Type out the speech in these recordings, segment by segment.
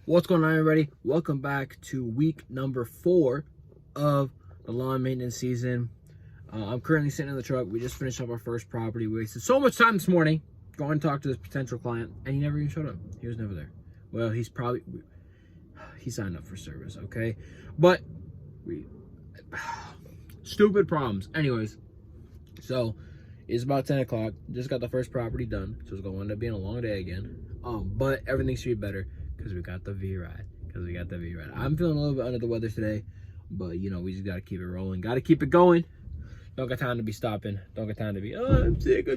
What's going on, everybody? Welcome back to week number 4 of the lawn maintenance season. I'm currently sitting in the truck. We just finished up our first property. We wasted so much time this morning going to talk to this potential client, and he never even showed up. He was never there. Well, he signed up for service, okay? But stupid problems. Anyways, so it's about 10 o'clock. Just got the first property done, so it's going to end up being a long day again. But everything should be better because we got the V-Ride. I'm feeling a little bit under the weather today, but you know, we just got to keep it rolling. Got to keep it going. Don't got time to be stopping. Don't got time to be, oh, I'm sick.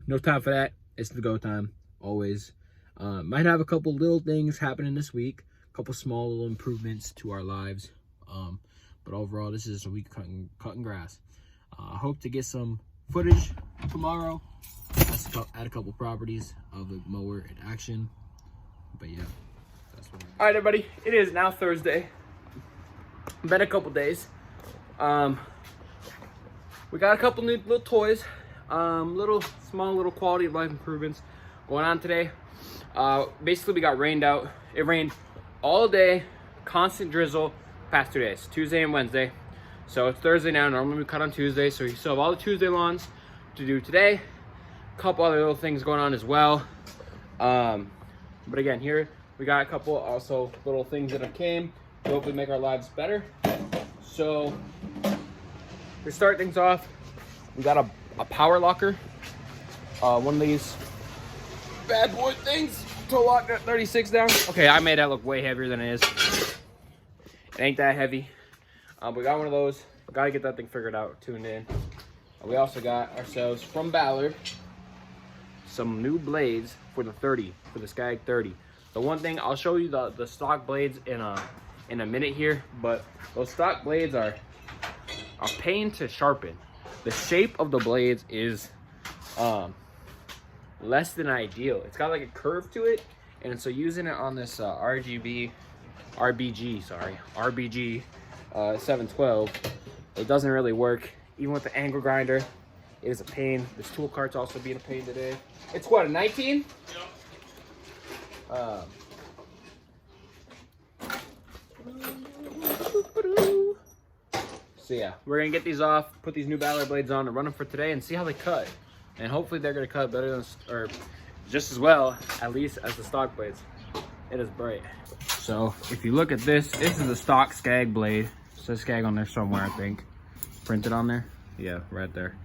No time for that. It's the go time, always. Might have a couple little things happening this week. A couple small little improvements to our lives. But overall, this is a week cutting grass. I hope to get some footage tomorrow. Add a couple properties of the mower in action. But yeah, that's what all right, everybody, it is now Thursday. Been a couple days. We got a couple new little toys, small little quality of life improvements going on today. Basically, we got rained out. It rained all day, constant drizzle past 2 days, Tuesday and Wednesday. So it's Thursday now. Normally we cut on Tuesday, so we still have all the Tuesday lawns to do today. A couple other little things going on as well. But again, here we got a couple also little things that have came to hopefully make our lives better. So to start things off, we got a power locker. One of these bad boy things to lock that 36 down. Okay, I made that look way heavier than it is. It ain't that heavy. We got one of those. Gotta get that thing figured out, tuned in. We also got ourselves from Ballard some new blades for the 30, for the SCAG 30. The one thing, I'll show you the stock blades in a minute here, but those stock blades are a pain to sharpen. The shape of the blades is less than ideal. It's got like a curve to it, and so using it on this RBG 712, it doesn't really work. Even with the angle grinder, it is a pain. This tool cart's also being a pain today. It's what, a 19? Yep. So yeah, we're gonna get these off, put these new Ballard blades on, and run them for today, and see how they cut. And hopefully they're gonna cut better than, or just as well, at least, as the stock blades. It is bright. So if you look at this, this is the stock SCAG blade. It says SCAG on there somewhere, I think. Printed on there. Yeah, right there.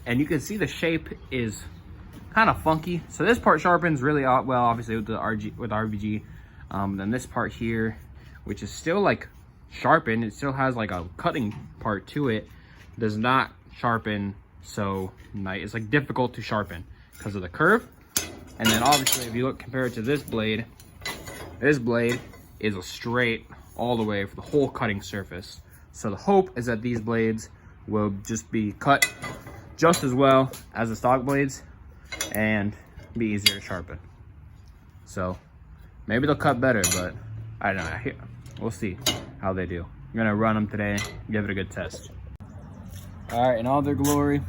And you can see the shape is kind of funky. So this part sharpens really well, obviously with the RBG. Then this part here, which is still like sharpened, it still has like a cutting part to it, does not sharpen so nice. It's like difficult to sharpen because of the curve. And then obviously if you look compared to this blade is a straight all the way for the whole cutting surface. So the hope is that these blades will just be cut just as well as the stock blades and be easier to sharpen. So maybe they'll cut better, but I don't know. We'll see how they do. I'm gonna run them today, give it a good test. All right, in all their glory,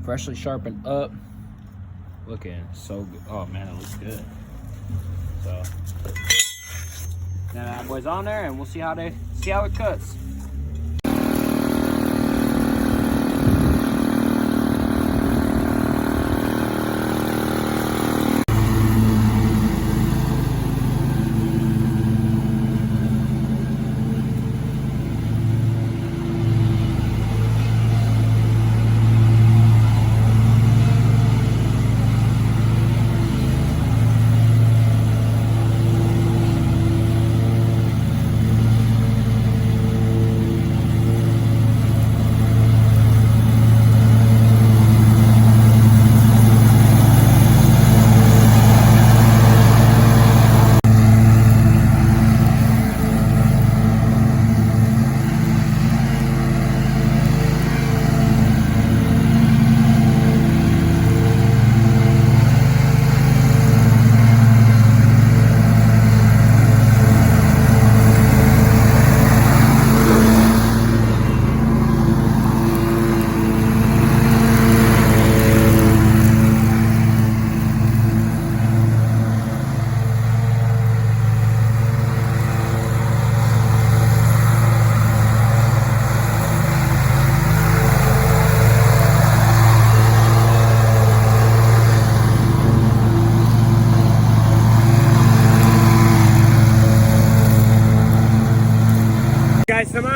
freshly sharpened up, looking so good. Oh man, it looks good. So now that boy's on there, and we'll see how it cuts.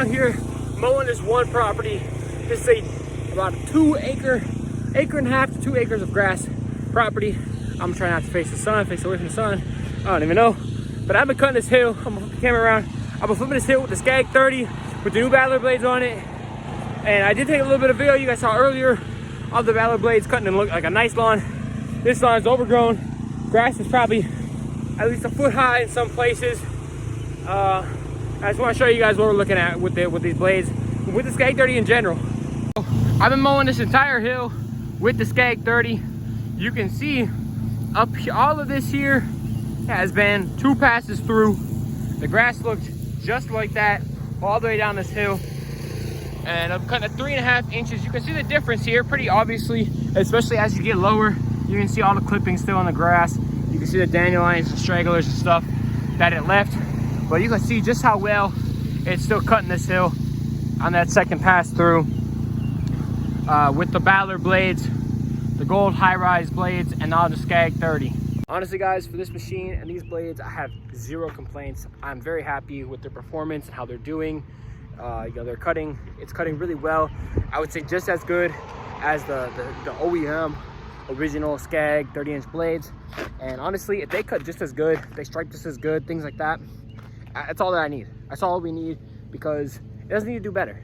around here mowing this one property. This is about a 2 acre and a half to 2 acres of grass property. I'm trying not to face the sun, face away from the sun. I don't even know. But I've been cutting this hill. I'm gonna flip the camera around. I've been flipping this hill with the SCAG 30 with the new Ballard blades on it. And I did take a little bit of video you guys saw earlier of the Ballard blades cutting and look like a nice lawn. This lawn is overgrown. Grass is probably at least a foot high in some places. I just want to show you guys what we're looking at with these blades, with the SCAG 30 in general. I've been mowing this entire hill with the SCAG 30. You can see up here, all of this here has been 2 passes through. The grass looked just like that all the way down this hill. And I'm cutting at 3.5 inches. You can see the difference here pretty obviously, especially as you get lower. You can see all the clippings still in the grass. You can see the dandelions and stragglers and stuff that it left. But you can see just how well it's still cutting this hill on that second pass through with the Ballard blades, the gold high-rise blades, and now the SCAG 30. Honestly guys, for this machine and these blades, I have 0 complaints. I'm very happy with their performance and how they're doing. You know, it's cutting really well. I would say just as good as the OEM original SCAG 30-inch blades. And honestly, if they cut just as good, they stripe just as good, things like that, that's all that I need. That's all we need, because it doesn't need to do better.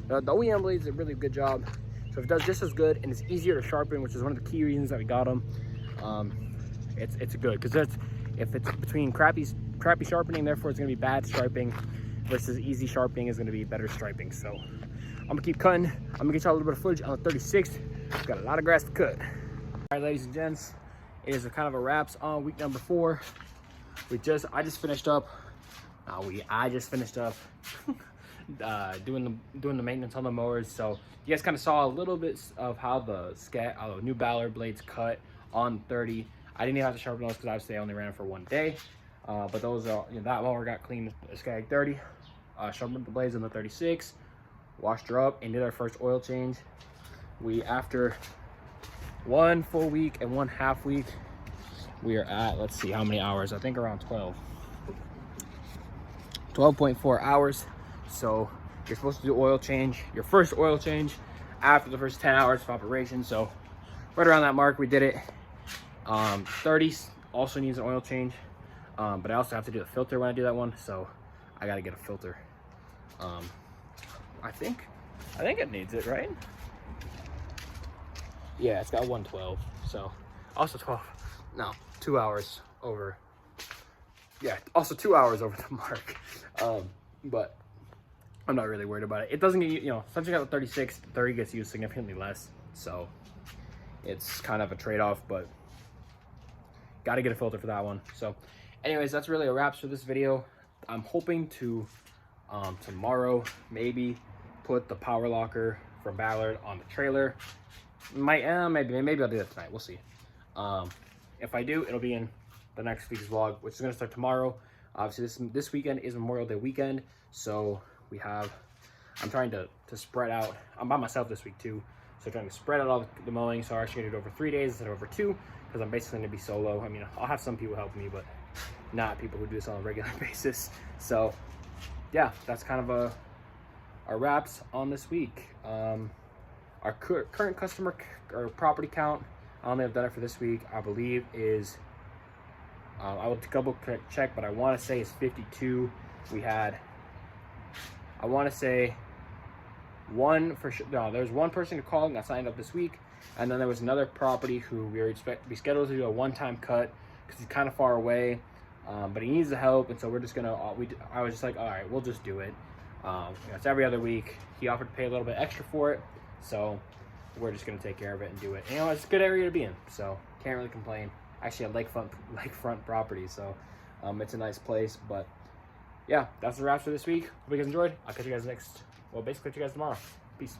The OEM blades did a really good job. So if it does just as good and it's easier to sharpen, which is one of the key reasons that we got them, it's good. Because if it's between crappy sharpening, therefore it's going to be bad striping, versus easy sharpening is going to be better striping. So I'm going to keep cutting. I'm going to get y'all a little bit of footage on the 36th. We've got a lot of grass to cut. All right, ladies and gents, it is a kind of a wraps on week number 4. I just finished up doing the maintenance on the mowers. So you guys kind of saw a little bit of how the new Ballard blades cut on 30. I didn't even have to sharpen those because obviously I only ran it for 1 day. But those are, you know, that mower got cleaned with the SCAG 30. Sharpened the blades on the 36, washed her up, and did our first oil change. After 1 full week and 1 half week, we are at, let's see how many hours, I think around 12.4 hours. So you're supposed to do oil change, your first oil change, after the first 10 hours of operation. So right around that mark we did it. 30 also needs an oil change, but I also have to do the filter when I do that one, so I got to get a filter. I think it needs it, right? Yeah, it's got 112, so also 2 hours over. Yeah, also 2 hours over the mark. But I'm not really worried about it. It doesn't get, you know, since you got the 36, the 30 gets used significantly less, so it's kind of a trade-off, but got to get a filter for that one. So anyways, that's really a wrap for this video. I'm hoping to tomorrow maybe put the power locker from Ballard on the trailer. Maybe I'll do that tonight. We'll see. If I do, it'll be in the next week's vlog, which is going to start tomorrow. Obviously this weekend is Memorial Day weekend, so I'm trying to spread out. I'm by myself this week too, so I'm trying to spread out all the mowing. So I'm actually going to do it over 3 days instead of over 2, because I'm basically going to be solo. I mean, I'll have some people help me, but not people who do this on a regular basis. So yeah, that's kind of our wraps on this week. Our current customer or property count, I only have done it for this week, I believe is, I will double check, but I want to say it's 52. We had, I want to say one for sure. No, there's one person who called and got signed up this week, and then there was another property who we scheduled to do a one-time cut because he's kind of far away, but he needs the help, and so we're just gonna. I was just like, all right, we'll just do it. You know, it's every other week. He offered to pay a little bit extra for it, so we're just gonna take care of it and do it. You know, it's a good area to be in, so can't really complain. Actually, a lakefront property, so it's a nice place. But yeah, that's the wrap for this week. Hope you guys enjoyed. I'll catch you guys basically catch you guys tomorrow. Peace.